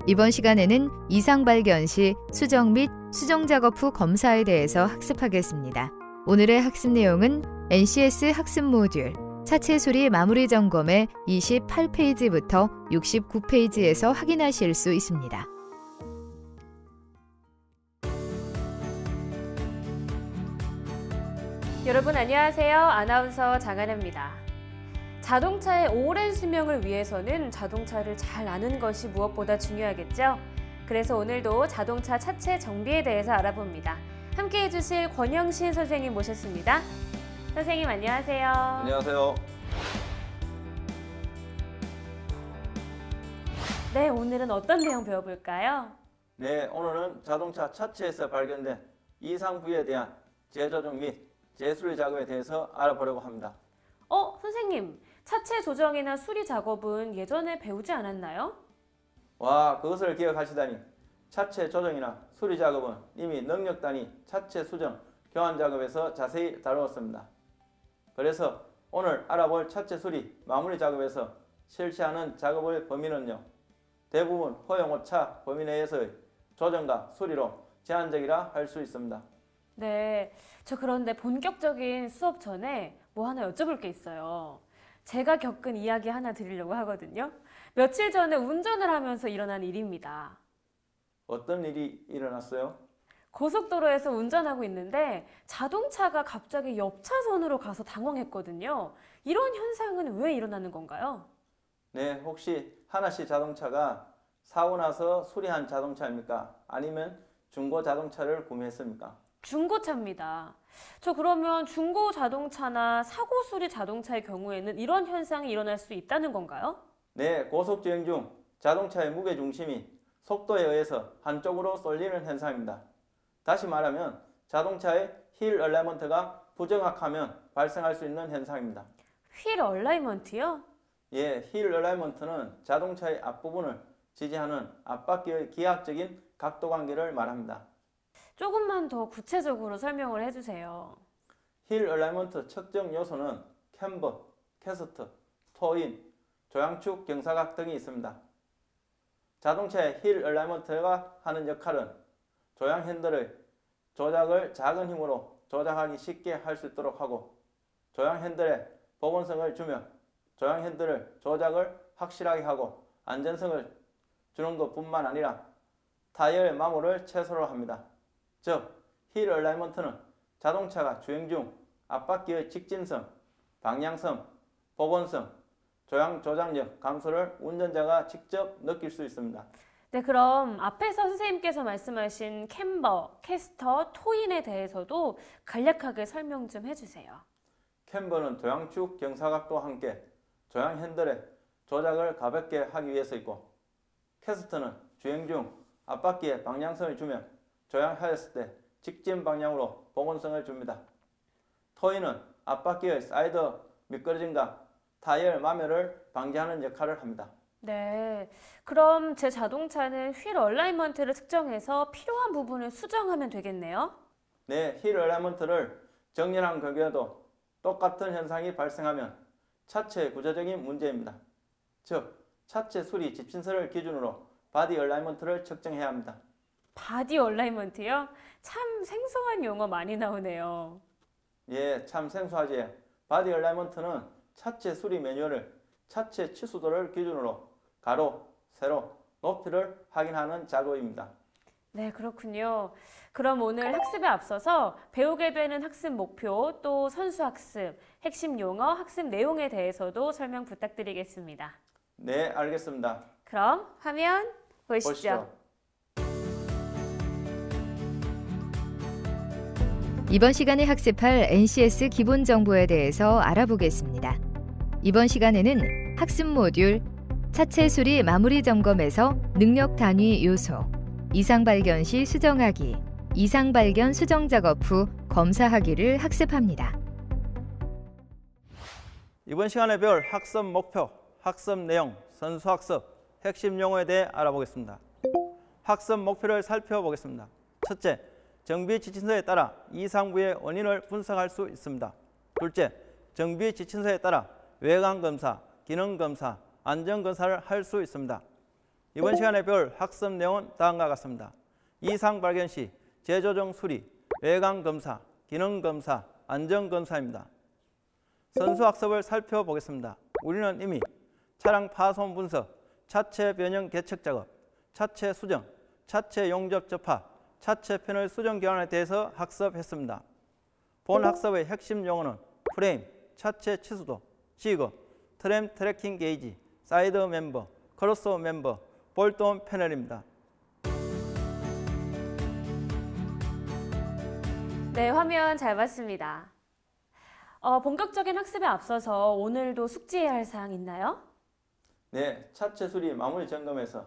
이번 시간에는 이상 발견 시 수정 및 수정 작업 후 검사에 대해서 학습하겠습니다. 오늘의 학습 내용은 NCS 학습 모듈 차체 수리 마무리 점검의 28페이지부터 69페이지에서 확인하실 수 있습니다. 여러분 안녕하세요. 아나운서 장하나입니다. 자동차의 오랜 수명을 위해서는 자동차를 잘 아는 것이 무엇보다 중요하겠죠? 그래서 오늘도 자동차 차체 정비에 대해서 알아봅니다. 함께 해주실 권영신 선생님 모셨습니다. 선생님 안녕하세요. 안녕하세요. 네, 오늘은 어떤 내용 배워볼까요? 네, 오늘은 자동차 차체에서 발견된 이상 부위에 대한 재조정 및 재수리 작업에 대해서 알아보려고 합니다. 선생님, 차체 조정이나 수리 작업은 예전에 배우지 않았나요? 와, 그것을 기억하시다니. 차체 조정이나 수리 작업은 이미 능력 단위 차체 수정, 교환 작업에서 자세히 다루었습니다. 그래서 오늘 알아볼 차체 수리, 마무리 작업에서 실시하는 작업의 범위는요, 대부분 허용오차 범위 내에서의 조정과 수리로 제한적이라 할 수 있습니다. 네, 저 그런데 본격적인 수업 전에 뭐 하나 여쭤볼 게 있어요. 제가 겪은 이야기 하나 드리려고 하거든요. 며칠 전에 운전을 하면서 일어난 일입니다. 어떤 일이 일어났어요? 고속도로에서 운전하고 있는데 자동차가 갑자기 옆 차선으로 가서 당황했거든요. 이런 현상은 왜 일어나는 건가요? 네, 혹시 하나씨 자동차가 사고 나서 수리한 자동차입니까? 아니면 중고 자동차를 구매했습니까? 중고차입니다. 저 그러면 중고 자동차나 사고 수리 자동차의 경우에는 이런 현상이 일어날 수 있다는 건가요? 네, 고속주행 중 자동차의 무게중심이 속도에 의해서 한쪽으로 쏠리는 현상입니다. 다시 말하면 자동차의 힐 얼라이먼트가 부정확하면 발생할 수 있는 현상입니다. 휠 얼라이먼트요? 예, 힐 얼라이먼트는 자동차의 앞부분을 지지하는 앞바퀴의 기하학적인 각도 관계를 말합니다. 조금만 더 구체적으로 설명을 해주세요. 힐 얼라이먼트 측정 요소는 캠버, 캐스트, 토인, 조향축, 경사각 등이 있습니다. 자동차의 힐 얼라이먼트가 하는 역할은 조향 핸들의 조작을 작은 힘으로 조작하기 쉽게 할 수 있도록 하고, 조향 핸들에 보건성을 주며 조향 핸들을 조작을 확실하게 하고 안전성을 주는 것뿐만 아니라 타이어의 마모를 최소로 합니다. 즉, 힐 얼라이먼트는 자동차가 주행 중 앞바퀴의 직진성, 방향성, 보건성, 조향 조작력 감소를 운전자가 직접 느낄 수 있습니다. 네, 그럼 앞에서 선생님께서 말씀하신 캠버, 캐스터, 토인에 대해서도 간략하게 설명 좀 해주세요. 캠버는 조향축 경사각도와 함께 조향 핸들의 조작을 가볍게 하기 위해서 있고, 캐스터는 주행 중 앞바퀴에 방향성을 주며 조향하였을 때 직진 방향으로 보건성을 줍니다. 토인은 앞바퀴의 사이드 미끄러짐과 타이어 마모를 방지하는 역할을 합니다. 네, 그럼 제 자동차는 휠 얼라이먼트를 측정해서 필요한 부분을 수정하면 되겠네요? 네, 힐 얼라이먼트를 정렬한 경우에도 똑같은 현상이 발생하면 차체 구조적인 문제입니다. 즉, 차체 수리 집신서를 기준으로 바디 얼라이먼트를 측정해야 합니다. 바디 얼라이먼트요? 참 생소한 용어 많이 나오네요. 예, 참 생소하지. 바디 얼라이먼트는 차체 수리 매뉴얼을 차체 치수도를 기준으로 가로, 세로, 높이를 확인하는 작업입니다. 네, 그렇군요. 그럼 오늘 학습에 앞서서 배우게 되는 학습 목표, 또 선수 학습, 핵심 용어, 학습 내용에 대해서도 설명 부탁드리겠습니다. 네, 알겠습니다. 그럼 화면 보시죠. 이번 시간에 학습할 NCS 기본 정보에 대해서 알아보겠습니다. 이번 시간에는 학습 모듈 차체 수리 마무리 점검에서 능력 단위 요소, 이상 발견 시 수정하기, 이상 발견 수정 작업 후 검사하기를 학습합니다. 이번 시간에 배울 학습 목표, 학습 내용, 선수 학습, 핵심 용어에 대해 알아보겠습니다. 학습 목표를 살펴보겠습니다. 첫째, 정비 지침서에 따라 이상 부위의 원인을 분석할 수 있습니다. 둘째, 정비 지침서에 따라 외관 검사, 기능 검사, 안전 검사를 할 수 있습니다. 이번 시간에 배울 학습 내용은 다음과 같습니다. 이상 발견 시 재조정 수리, 외관 검사, 기능 검사, 안전 검사입니다. 선수 학습을 살펴보겠습니다. 우리는 이미 차량 파손 분석, 차체 변형 개척 작업, 차체 수정, 차체 용접 접합, 차체 패널 수정 교환에 대해서 학습했습니다. 본 학습의 핵심 용어는 프레임, 차체 치수도, 지거, 트램 트래킹 게이지, 사이드 멤버, 크로스 멤버, 볼트온 패널입니다. 네, 화면 잘 봤습니다. 본격적인 학습에 앞서서 오늘도 숙지해야 할 사항 있나요? 네, 차체 수리 마무리 점검에서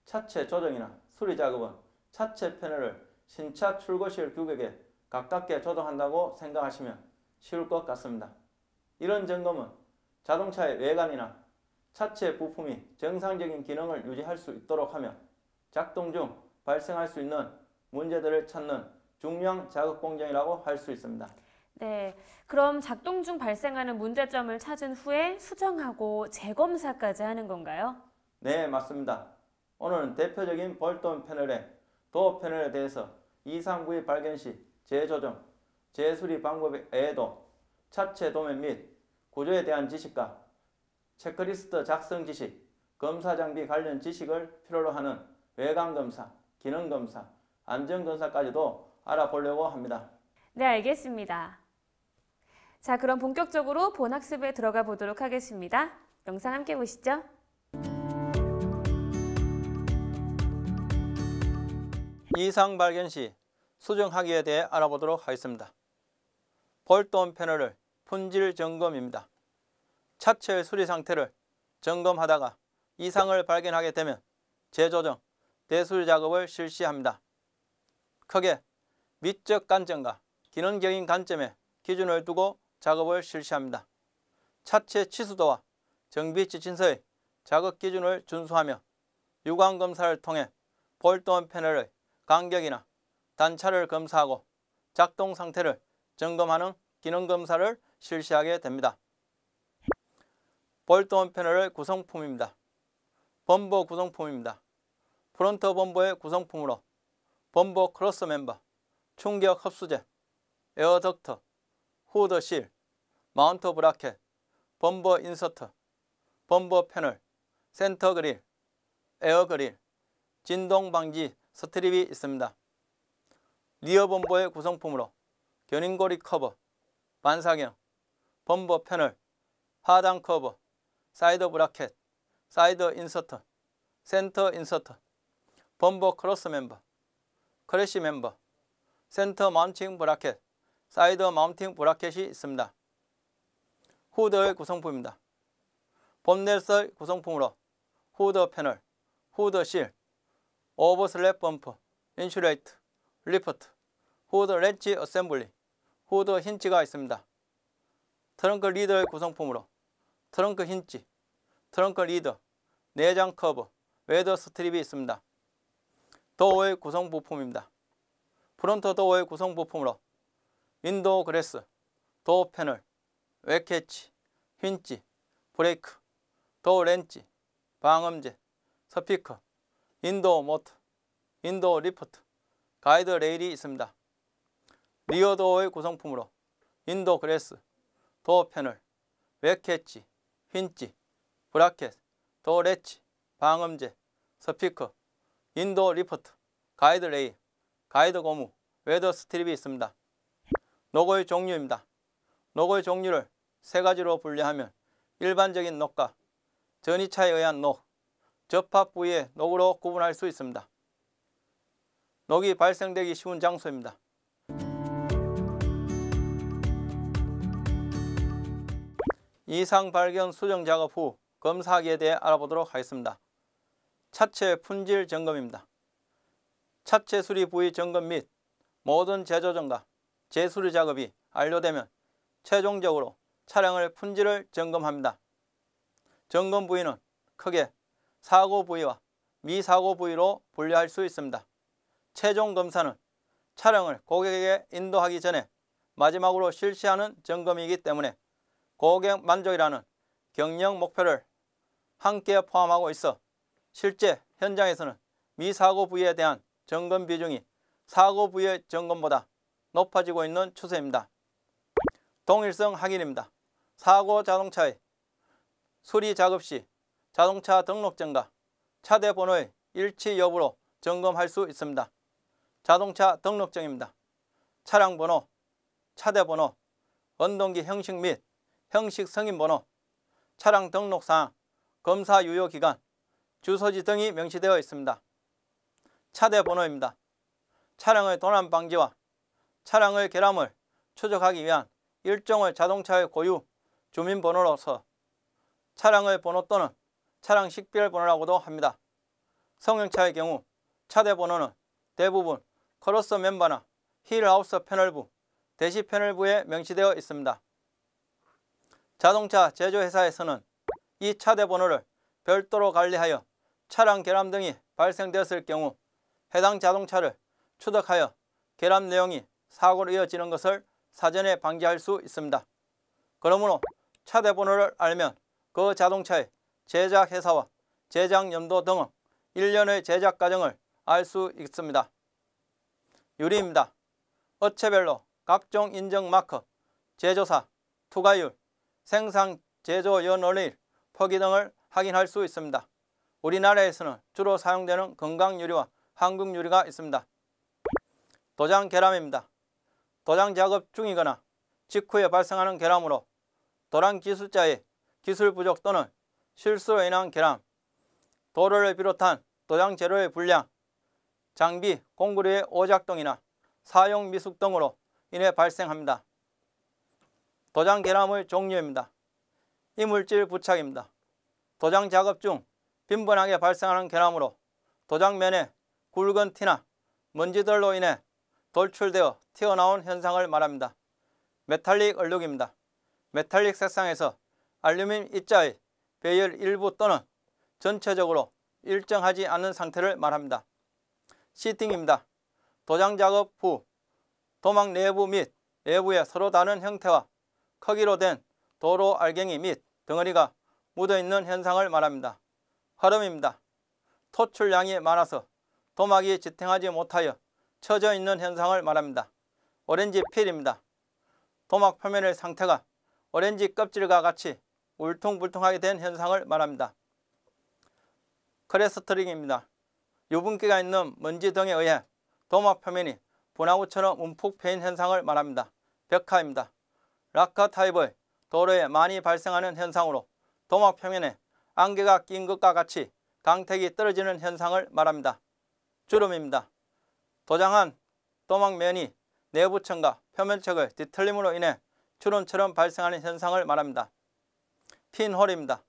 차체 조정이나 수리 작업은 차체 패널을 신차 출고실 규격에 가깝게 조정한다고 생각하시면 쉬울 것 같습니다. 이런 점검은 자동차의 외관이나 차체 부품이 정상적인 기능을 유지할 수 있도록 하며 작동 중 발생할 수 있는 문제들을 찾는 중요한 작업 공정이라고 할 수 있습니다. 네, 그럼 작동 중 발생하는 문제점을 찾은 후에 수정하고 재검사까지 하는 건가요? 네, 맞습니다. 오늘은 대표적인 볼트온 패널의 도어 패널에 대해서 이상 부위 발견 시 재조정, 재수리 방법 외에도 차체 도면 및 구조에 대한 지식과 체크리스트 작성 지식, 검사 장비 관련 지식을 필요로 하는 외관 검사, 기능 검사, 안전 검사까지도 알아보려고 합니다. 네, 알겠습니다. 자, 그럼 본격적으로 본 학습에 들어가 보도록 하겠습니다. 영상 함께 보시죠. 이상 발견 시 수정하기에 대해 알아보도록 하겠습니다. 볼트온 패널을 품질 점검입니다. 차체 수리 상태를 점검하다가 이상을 발견하게 되면 재조정, 대수리 작업을 실시합니다. 크게 미적 관점과 기능적인 관점에 기준을 두고 작업을 실시합니다. 차체 치수도와 정비 지침서의 작업 기준을 준수하며 유관 검사를 통해 볼트온 패널의 간격이나 단차를 검사하고 작동 상태를 점검하는 기능 검사를 실시하게 됩니다. 볼트온 패널의 구성품입니다. 범버 구성품입니다. 프론트 범버의 구성품으로 범버 크로스 멤버, 충격 흡수제, 에어 덕트, 후드 실, 마운트 브라켓, 범버 인서트, 범버 패널, 센터 그릴, 에어 그릴, 진동 방지 스트립이 있습니다. 리어 범버의 구성품으로 견인고리 커버, 반사경, 범버 패널, 하단 커버, 사이드 브라켓, 사이드 인서트, 센터 인서트, 범버 크로스 멤버, 크래시 멤버, 센터 마운팅 브라켓, 사이드 마운팅 브라켓이 있습니다. 후드의 구성품입니다. 본넷의 구성품으로 후드 패널, 후드 실, 오버슬랩 범프, 인슐레이트, 리프트, 후드 렌치 어셈블리, 후드 힌치가 있습니다. 트렁크 리더의 구성품으로 트렁크 힌치, 트렁크 리더, 내장 커버, 웨더 스트립이 있습니다. 도어의 구성 부품입니다. 프론트 도어의 구성 부품으로 윈도우 그래스, 도어 패널, 웹캐치, 힌치, 브레이크, 도어 렌치, 방음제, 스피커, 윈도우 모터, 윈도우 리프트, 가이드 레일이 있습니다. 리어 도어의 구성품으로 윈도우 그래스, 도어 패널, 웹캐치, 힌치, 브라켓, 도어 레치, 방음제, 스피커, 윈도우 리프트, 가이드 레일, 가이드 고무, 웨더 스트립이 있습니다. 노고의 종류입니다. 노고의 종류를 세 가지로 분류하면 일반적인 녹과 전이차에 의한 녹, 접합 부위의 녹으로 구분할 수 있습니다. 녹이 발생되기 쉬운 장소입니다. 이상 발견 수정 작업 후 검사하기에 대해 알아보도록 하겠습니다. 차체 품질 점검입니다. 차체 수리 부위 점검 및 모든 재조정과 재수리 작업이 완료되면 최종적으로 차량의 품질을 점검합니다. 점검 부위는 크게 사고 부위와 미사고 부위로 분류할 수 있습니다. 최종 검사는 차량을 고객에게 인도하기 전에 마지막으로 실시하는 점검이기 때문에 고객 만족이라는 경영 목표를 함께 포함하고 있어 실제 현장에서는 미사고 부위에 대한 점검 비중이 사고 부위의 점검보다 높아지고 있는 추세입니다. 동일성 확인입니다. 사고 자동차의 수리 작업 시 자동차 등록증과 차대 번호의 일치 여부로 점검할 수 있습니다. 자동차 등록증입니다. 차량 번호, 차대 번호, 원동기 형식 및 형식 승인 번호, 차량 등록 사항, 검사 유효 기간, 주소지 등이 명시되어 있습니다. 차대 번호입니다. 차량의 도난 방지와 차량의 결함을 추적하기 위한 일종의 자동차의 고유 주민번호로서 차량의 번호 또는 차량 식별 번호라고도 합니다. 승용차의 경우 차대 번호는 대부분 크로스 멤버나 힐하우스 패널부, 대시 패널부에 명시되어 있습니다. 자동차 제조회사에서는 이 차대 번호를 별도로 관리하여 차량 결함 등이 발생되었을 경우 해당 자동차를 추적하여 결함 내용이 사고로 이어지는 것을 사전에 방지할 수 있습니다. 그러므로 차대 번호를 알면 그 자동차의 제작 회사와 제작 연도 등의 일련의 제작 과정을 알 수 있습니다. 유리입니다. 업체별로 각종 인증 마크, 제조사, 투과율, 생산 제조 연월일, 포기 등을 확인할 수 있습니다. 우리나라에서는 주로 사용되는 건강유리와 한국유리가 있습니다. 도장 결함입니다. 도장 작업 중이거나 직후에 발생하는 결함으로 도랑 기술자의 기술 부족 또는 실수로 인한 결함, 도료를 비롯한 도장 재료의 불량, 장비, 공구류의 오작동이나 사용 미숙 등으로 인해 발생합니다. 도장 결함의 종류입니다. 이물질 부착입니다. 도장 작업 중 빈번하게 발생하는 결함으로 도장면에 굵은 티나 먼지들로 인해 돌출되어 튀어나온 현상을 말합니다. 메탈릭 얼룩입니다. 메탈릭 색상에서 알루미늄 입자의 배열 일부 또는 전체적으로 일정하지 않은 상태를 말합니다. 시팅입니다. 도장 작업 후 도막 내부 및 외부에 서로 다른 형태와 크기로 된 도로 알갱이 및 덩어리가 묻어있는 현상을 말합니다. 흐름입니다. 토출량이 많아서 도막이 지탱하지 못하여 처져 있는 현상을 말합니다. 오렌지 필입니다. 도막 표면의 상태가 오렌지 껍질과 같이 울퉁불퉁하게 된 현상을 말합니다. 크레스터링입니다. 유분기가 있는 먼지 등에 의해 도막 표면이 분화구처럼 움푹 패인 현상을 말합니다. 벽화입니다. 락커 타입의 도로에 많이 발생하는 현상으로 도막 표면에 안개가 낀 것과 같이 강택이 떨어지는 현상을 말합니다. 주름입니다. 도장한 도막면이 내부층과 표면층의 뒤틀림으로 인해 주름처럼 발생하는 현상을 말합니다. 핀홀입니다.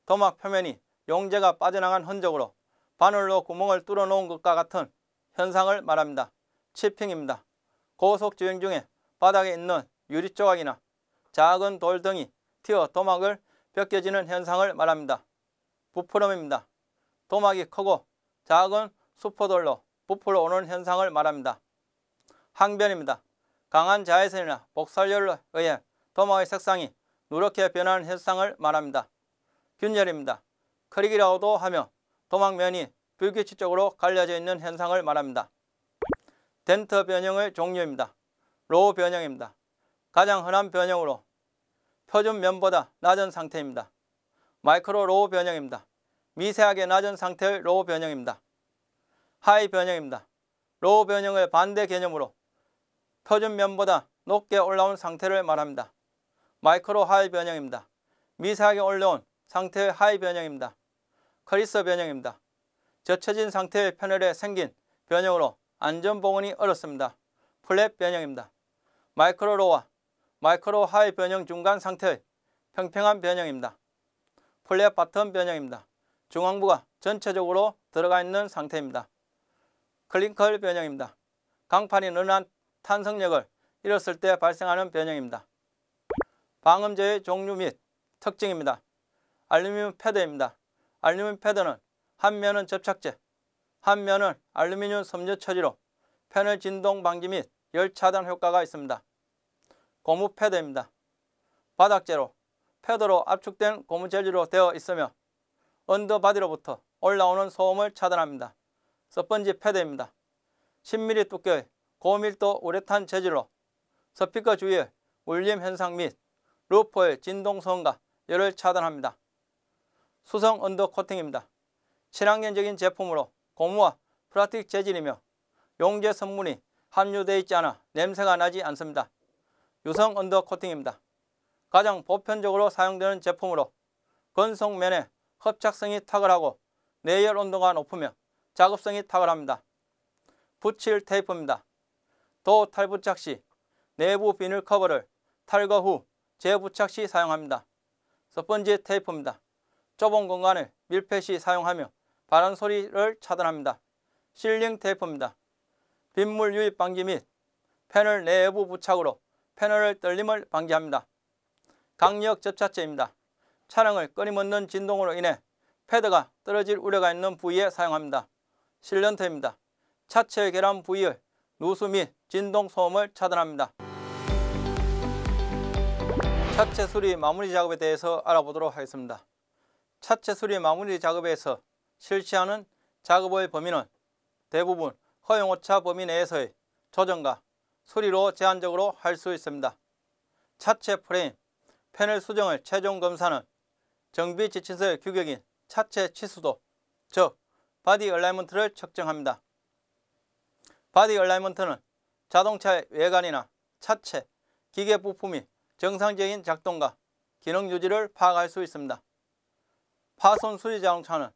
도막 표면이 용재가 빠져나간 흔적으로 바늘로 구멍을 뚫어 놓은 것과 같은 현상을 말합니다. 치핑입니다. 고속주행 중에 바닥에 있는 유리 조각이나 작은 돌 등이 튀어 도막을 벗겨지는 현상을 말합니다. 부풀음입니다. 도막이 크고 작은 수포돌로 부풀어 오는 현상을 말합니다. 항변입니다. 강한 자외선이나 복살열로 의해 도막의 색상이 누렇게 변하는 현상을 말합니다. 균열입니다. 크릭이라고도 하며 도막면이 불규칙적으로 갈려져 있는 현상을 말합니다. 덴트 변형의 종류입니다. 로우 변형입니다. 가장 흔한 변형으로 표준 면보다 낮은 상태입니다. 마이크로 로우 변형입니다. 미세하게 낮은 상태의 로우 변형입니다. 하이 변형입니다. 로우 변형의 반대 개념으로 표준 면보다 높게 올라온 상태를 말합니다. 마이크로 하이 변형입니다. 미세하게 올라온 상태의 하이 변형입니다. 크리스 변형입니다. 젖혀진 상태의 패널에 생긴 변형으로 안전보건이 어렵습니다. 플랫 변형입니다. 마이크로 로우와 마이크로 하이 변형 중간 상태의 평평한 변형입니다. 플랫 바텀 변형입니다. 중앙부가 전체적으로 들어가 있는 상태입니다. 클링컬 변형입니다. 강판이 늘어난 탄성력을 잃었을 때 발생하는 변형입니다. 방음제의 종류 및 특징입니다. 알루미늄 패드입니다. 알루미늄 패드는 한 면은 접착제, 한 면은 알루미늄 섬유 처리로 패널 진동 방지 및 열 차단 효과가 있습니다. 고무 패드입니다. 바닥재로 패드로 압축된 고무 재질로 되어 있으며 언더바디로부터 올라오는 소음을 차단합니다. 스펀지 패드입니다. 10mm 두께의 고밀도 우레탄 재질로 스피커 주위의 울림 현상 및 루퍼의 진동 소음과 열을 차단합니다. 수성 언더 코팅입니다. 친환경적인 제품으로 고무와 플라스틱 재질이며 용재 성분이 함유되어 있지 않아 냄새가 나지 않습니다. 유성 언더 코팅입니다. 가장 보편적으로 사용되는 제품으로 건성면에 흡착성이 탁월하고 내열 온도가 높으며 작업성이 탁월합니다. 붙일 테이프입니다. 도 탈부착 시 내부 비닐 커버를 탈거 후 재부착 시 사용합니다. 스펀지 테이프입니다. 좁은 공간을 밀폐 시 사용하며 바람 소리를 차단합니다. 실링 테이프입니다. 빗물 유입 방지 및 패널 내부 부착으로 패널의 떨림을 방지합니다. 강력 접착제입니다. 차량을 끊임없는 진동으로 인해 패드가 떨어질 우려가 있는 부위에 사용합니다. 실런터입니다. 차체 결함 부위의 누수 및 진동 소음을 차단합니다. 차체 수리 마무리 작업에 대해서 알아보도록 하겠습니다. 차체 수리 마무리 작업에서 실시하는 작업의 범위는 대부분 허용오차 범위 내에서의 조정과 수리로 제한적으로 할 수 있습니다. 차체 프레임, 패널 수정을 최종 검사는 정비 지침서의 규격인 차체 치수도, 즉 바디 얼라이먼트를 측정합니다. 바디 얼라이먼트는 자동차의 외관이나 차체, 기계 부품이 정상적인 작동과 기능 유지를 파악할 수 있습니다. 파손 수리 자동차는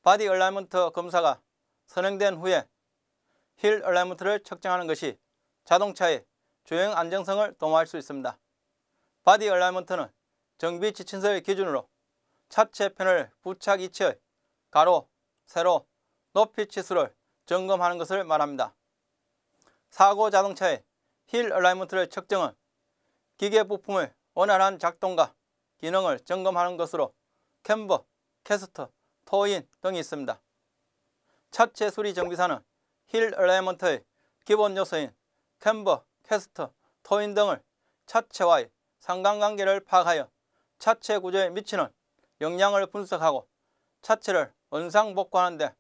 바디 얼라이먼트 검사가 선행된 후에 힐 얼라이먼트를 측정하는 것이 자동차의 주행 안정성을 도모할 수 있습니다. 바디 얼라이먼트는 정비 지침서의 기준으로 차체 패널 부착 위치의 가로, 세로, 높이 치수를 점검하는 것을 말합니다. 사고 자동차의 힐 얼라이먼트를 측정은 기계 부품의 원활한 작동과 기능을 점검하는 것으로 캠버, 캐스터, 토인 등이 있습니다. 차체 수리 정비사는 힐 얼라이먼트의 기본 요소인 캠버, 캐스터, 토인 등을 차체와의 상관관계를 파악하여 차체 구조에 미치는 영향을 분석하고 차체를 원상복구하는 데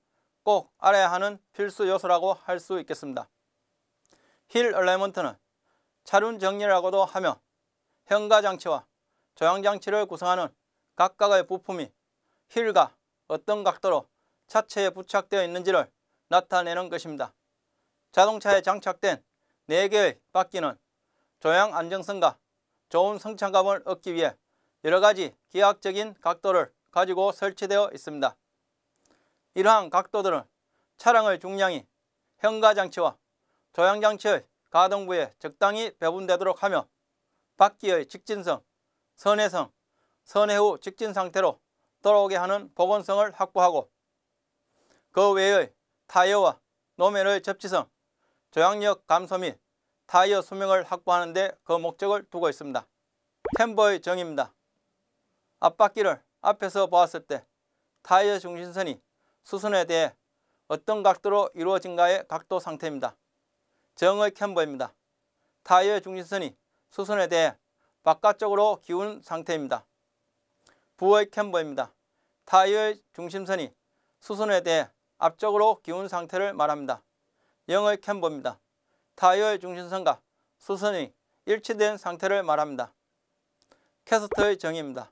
꼭 알아야 하는 필수 요소라고 할 수 있겠습니다. 힐 얼라이먼트는 차륜 정리라고도 하며 현가장치와 조향장치를 구성하는 각각의 부품이 힐과 어떤 각도로 차체에 부착되어 있는지를 나타내는 것입니다. 자동차에 장착된 4개의 바퀴는 조향 안정성과 좋은 승차감을 얻기 위해 여러가지 기하학적인 각도를 가지고 설치되어 있습니다. 이러한 각도들은 차량의 중량이 현가장치와 조향장치의 가동부에 적당히 배분되도록 하며 바퀴의 직진성, 선회성, 선회 후 직진 상태로 돌아오게 하는 복원성을 확보하고 그 외의 타이어와 노면의 접지성, 조향력 감소 및 타이어 수명을 확보하는 데 그 목적을 두고 있습니다. 캠버의 정의입니다. 앞바퀴를 앞에서 보았을 때 타이어 중심선이 수선에 대해 어떤 각도로 이루어진가의 각도 상태입니다. 정의 캠버입니다. 타이어 중심선이 수선에 대해 바깥쪽으로 기운 상태입니다. 부의 캠버입니다. 타이어의 중심선이 수선에 대해 앞쪽으로 기운 상태를 말합니다. 영의 캠버입니다. 타이어의 중심선과 수선이 일치된 상태를 말합니다. 캐스터의 정의입니다.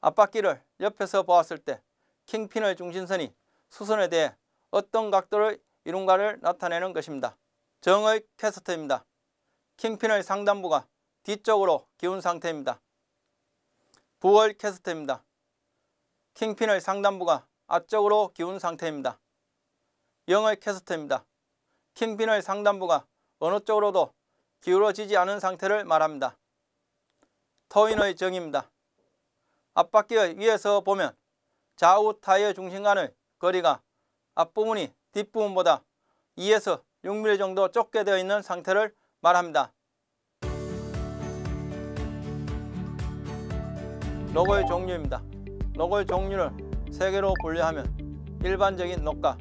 앞바퀴를 옆에서 보았을 때 킹핀의 중심선이 수선에 대해 어떤 각도를 이룬가를 나타내는 것입니다. 정의 캐스터입니다. 킹핀의 상단부가 뒤쪽으로 기운 상태입니다. 부의 캐스터입니다. 킹핀의 상단부가 앞쪽으로 기운 상태입니다. 영의 캐스터입니다. 킹핀의 상단부가 어느 쪽으로도 기울어지지 않은 상태를 말합니다. 토인의 정의입니다. 앞바퀴의 위에서 보면 좌우 타이어 중심간의 거리가 앞부분이 뒷부분보다 2에서 6mm 정도 좁게 되어 있는 상태를 말합니다. 녹의 종류입니다. 녹의 종류를 3개로 분류하면 일반적인 녹과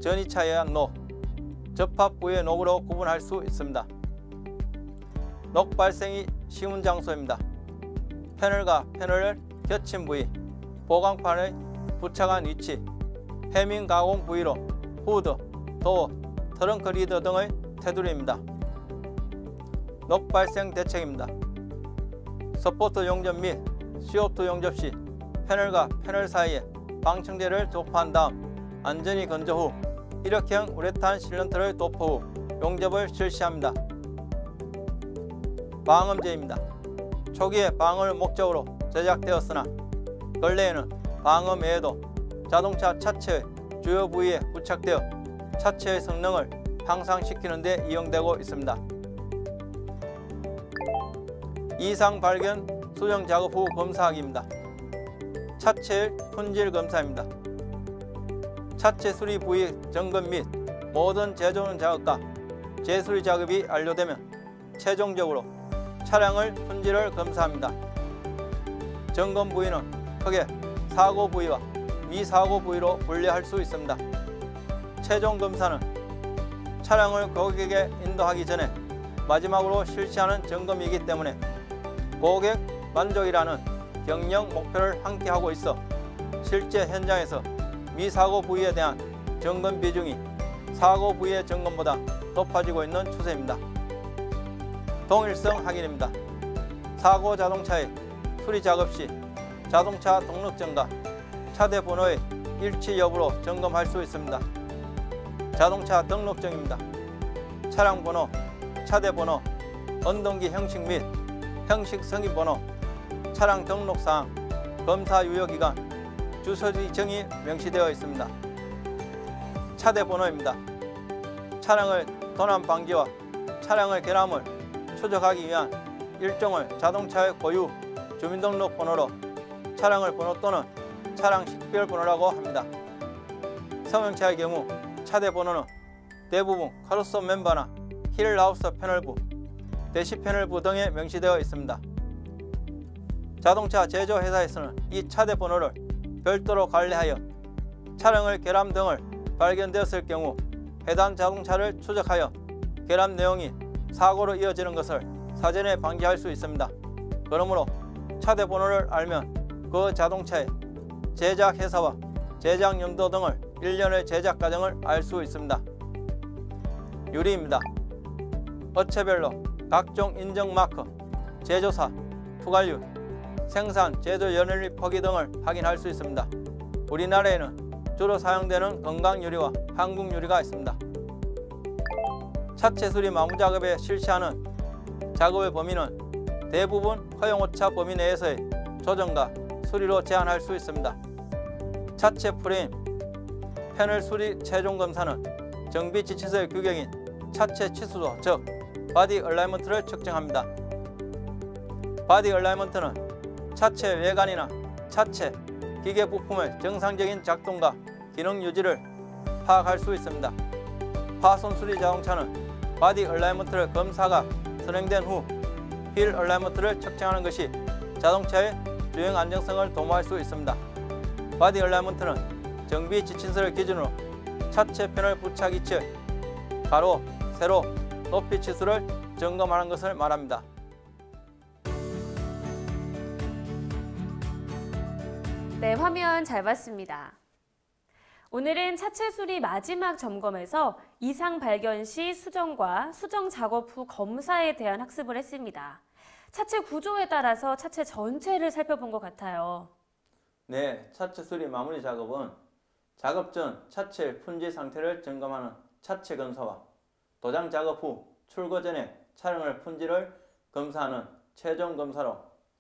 전이차에 의한 녹, 접합 부위의 녹으로 구분할 수 있습니다. 녹 발생이 쉬운 장소입니다. 패널과 패널을 겹친 부위, 보강판의 부착한 위치, 해밍 가공 부위로 후드, 도어, 트렁크 리더 등의 테두리입니다. 녹발생 대책입니다. 서포트 용접 및 CO2 용접 시 패널과 패널 사이에 방청제를 도포한 다음 안전히 건조 후 일회형 우레탄 실런트를 도포 후 용접을 실시합니다. 방음제입니다. 초기에 방음을 목적으로 제작되었으나 근래에는 방음 외에도 자동차 차체의 주요 부위에 부착되어 차체의 성능을 향상시키는 데 이용되고 있습니다. 이상 발견 수정 작업 후 검사하기입니다. 차체 품질 검사입니다. 차체 수리 부위 점검 및 모든 재조는 작업과 재수리 작업이 완료되면 최종적으로 차량을 품질을 검사합니다. 점검 부위는 크게 사고 부위와 미사고 부위로 분류할 수 있습니다. 최종 검사는 차량을 고객에게 인도하기 전에 마지막으로 실시하는 점검이기 때문에 고객 만족이라는 경영 목표를 함께 하고 있어 실제 현장에서 미사고 부위에 대한 점검 비중이 사고 부위의 점검보다 높아지고 있는 추세입니다. 동일성 확인입니다. 사고 자동차의 수리 작업 시 자동차 등록증과 차대 번호의 일치 여부로 점검할 수 있습니다. 자동차 등록증입니다. 차량 번호, 차대 번호, 원동기 형식 및 형식 승인 번호, 차량 등록 사항, 검사 유효 기간, 주소지 정의 명시되어 있습니다. 차대 번호입니다. 차량을 도난 방지와 차량의 결함을 추적하기 위한 일종을 자동차의 고유 주민등록 번호로 차량을 번호 또는 차량 식별 번호라고 합니다. 승용차의 경우 차대 번호는 대부분 카로서 멤버나 힐하우스 패널부, 대시 패널부 등에 명시되어 있습니다. 자동차 제조 회사에서는 이 차대 번호를 별도로 관리하여 차량의 결함 등을 발견되었을 경우 해당 자동차를 추적하여 결함 내용이 사고로 이어지는 것을 사전에 방지할 수 있습니다. 그러므로 차대 번호를 알면 그 자동차의 제작 회사와 제작 연도 등을 일련의 제작 과정을 알 수 있습니다. 유리입니다. 업체별로 각종 인증 마크, 제조사, 투과류, 생산, 제조 연료 포기 등을 확인할 수 있습니다. 우리나라에는 주로 사용되는 건강유리와 한국유리가 있습니다. 차체 수리 마무 작업에 실시하는 작업의 범위는 대부분 허용오차 범위 내에서의 조정과 수리로 제한할 수 있습니다. 차체 프레임, 패널 수리 최종 검사는 정비 지치서의 규격인 차체 치수도, 즉 바디 얼라이먼트를 측정합니다. 바디 얼라이먼트는 차체 외관이나 차체, 기계 부품의 정상적인 작동과 기능 유지를 파악할 수 있습니다. 파손 수리 자동차는 바디 얼라이먼트를 검사가 선행된 후 휠 얼라이먼트를 측정하는 것이 자동차의 주행 안정성을 도모할 수 있습니다. 바디 얼라이먼트는 정비 지침서를 기준으로 차체 패널 부착 위치의 가로, 세로, 높이 치수를 점검하는 것을 말합니다. 네, 화면 잘 봤습니다. 오늘은 차체 수리 마지막 점검에서 이상 발견 시 수정과 수정 작업 후 검사에 대한 학습을 했습니다. 차체 구조에 따라서 차체 전체를 살펴본 것 같아요. 네, 차체 수리 마무리 작업은 작업 전 차체 품질 상태를 점검하는 차체 검사와 도장 작업 후 출고 전에 차량의 품질을 검사하는 최종 검사로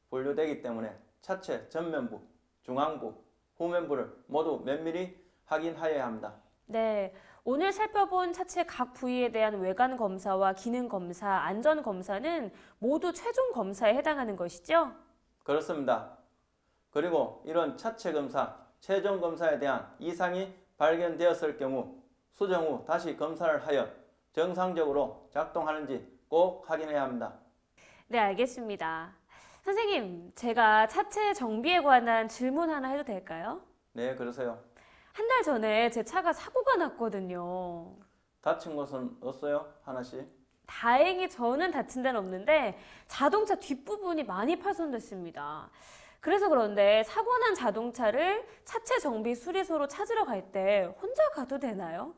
분류되기 때문에 차체 전면부, 중앙부, 후면부를 모두 면밀히 확인하여야 합니다. 네, 오늘 살펴본 차체 각 부위에 대한 외관 검사와 기능 검사, 안전 검사는 모두 최종 검사에 해당하는 것이죠? 그렇습니다. 그리고 이런 차체 검사, 최종 검사에 대한 이상이 발견되었을 경우 수정 후 다시 검사를 하여 정상적으로 작동하는지 꼭 확인해야 합니다. 네, 알겠습니다. 선생님, 제가 차체 정비에 관한 질문 하나 해도 될까요? 네, 그러세요. 한 달 전에 제 차가 사고가 났거든요. 다친 곳은 없어요? 하나씩? 다행히 저는 다친 데는 없는데 자동차 뒷부분이 많이 파손됐습니다. 그래서 그런데 사고 난 자동차를 차체 정비 수리소로 찾으러 갈 때 혼자 가도 되나요?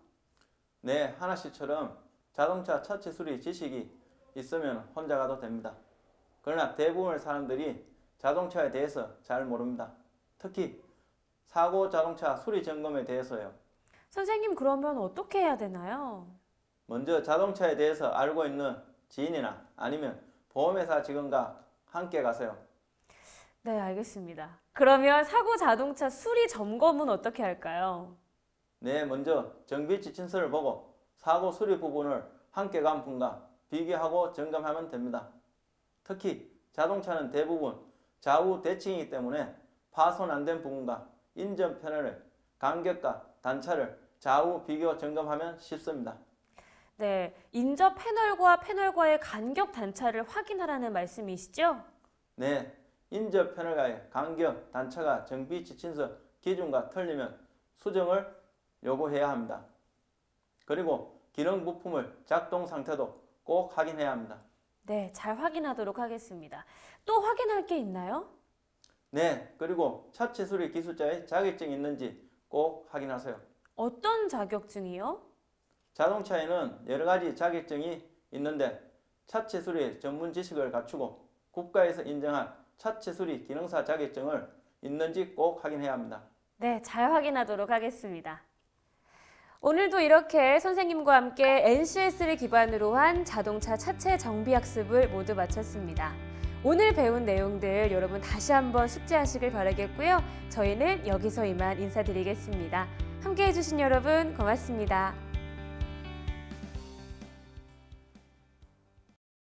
네, 하나 씨처럼 자동차 차체 수리 지식이 있으면 혼자 가도 됩니다. 그러나 대부분의 사람들이 자동차에 대해서 잘 모릅니다. 특히 사고 자동차 수리 점검에 대해서요. 선생님, 그러면 어떻게 해야 되나요? 먼저 자동차에 대해서 알고 있는 지인이나 아니면 보험회사 직원과 함께 가세요. 네, 알겠습니다. 그러면 사고 자동차 수리 점검은 어떻게 할까요? 네, 먼저 정비 지침서를 보고 사고 수리 부분을 함께 간 분과 비교하고 점검하면 됩니다. 특히 자동차는 대부분 좌우 대칭이기 때문에 파손 안 된 부분과 인전 패널의 간격과 단차를 좌우 비교 점검하면 쉽습니다. 네, 인접 패널과 패널과의 간격 단차를 확인하라는 말씀이시죠? 네, 인접 패널과의 간격 단차가 정비 지침서 기준과 틀리면 수정을 요구해야 합니다. 그리고 기능 부품의 작동 상태도 꼭 확인해야 합니다. 네, 잘 확인하도록 하겠습니다. 또 확인할 게 있나요? 네, 그리고 차체 수리 기술자의 자격증이 있는지 꼭 확인하세요. 어떤 자격증이요? 자동차에는 여러 가지 자격증이 있는데 차체 수리 전문 지식을 갖추고 국가에서 인정한 차체 수리 기능사 자격증을 있는지 꼭 확인해야 합니다. 네, 잘 확인하도록 하겠습니다. 오늘도 이렇게 선생님과 함께 NCS를 기반으로 한 자동차 차체 정비 학습을 모두 마쳤습니다. 오늘 배운 내용들 여러분 다시 한번 숙지하시길 바라겠고요. 저희는 여기서 이만 인사드리겠습니다. 함께 해주신 여러분 고맙습니다.